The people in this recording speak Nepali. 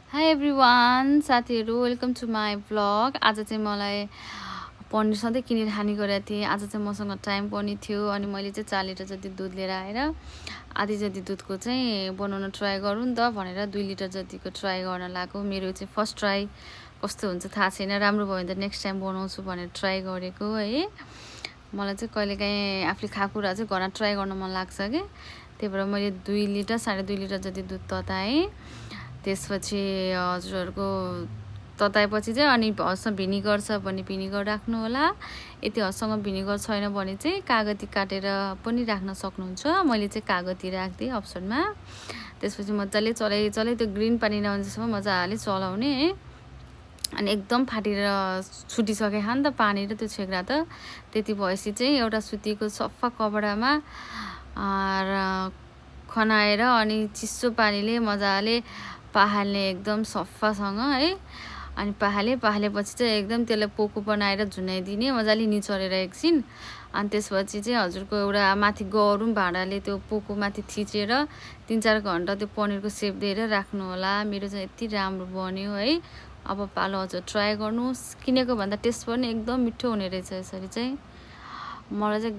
हाई एभ्रिवान साथीहरू वेलकम टु माई भ्लग। आज चाहिँ मलाई पनिर सधैँ किनेर खाने गरेको थिएँ। आज चाहिँ मसँग टाइम पनि थियो अनि मैले चाहिँ 4 लिटर जति दुध लिएर आएर आधी जति दुधको चाहिँ बनाउन ट्राई गरौँ नि त भनेर 2 लिटर जतिको ट्राई गर्न लागेको। मेरो चाहिँ फर्स्ट ट्राई कस्तो हुन्छ थाहा छैन, राम्रो भयो भने त नेक्स्ट टाइम बनाउँछु भनेर ट्राई गरेको है। मलाई चाहिँ कहिलेकाहीँ आफूले खाएको कुरा चाहिँ घरमा ट्राई गर्न मन लाग्छ कि, त्यही भएर मैले 2 लिटर 2.5 लिटर जति दुध तताएँ। त्यसपछि हजुरहरूको तताएपछि चाहिँ अनि हदसँग भिनिगर छ भने भिनिगर राख्नु होला। यदि हदसँग भिनिगर छैन भने चाहिँ कागती काटेर पनि राख्न सक्नुहुन्छ। मैले चाहिँ कागती राख्दिएँ अप्सनमा। त्यसपछि मजाले चलाइ त्यो ग्रिन पानी नआउन्जेसम्म मजाले चलाउने है। अनि एकदम फाटेर छुटिसके नि त पानी र त्यो छेक्रा त। त्यति भएपछि चाहिँ एउटा सुतीको सफा कपडामा खनाएर अनि चिसो पानीले मजाले पखाल्ने एकदम सफासँग है। अनि पखालेपछि चाहिँ एकदम त्यसलाई पोको बनाएर झुनाइदिने मजाले निचोरेर एकछिन। अनि त्यसपछि चाहिँ हजुरको एउटा माथि गरौँ भाँडाले त्यो पोको माथि थिचेर 3-4 घन्टा त्यो पनिरको सेप दिएर राख्नु होला। मेरो चाहिँ यति राम्रो बन्यो है। अब पालो हजुर ट्राई गर्नुहोस्। किनेको भन्दा टेस्ट पनि एकदम मिठो हुने रहेछ। यसरी चाहिँ मलाई चाहिँ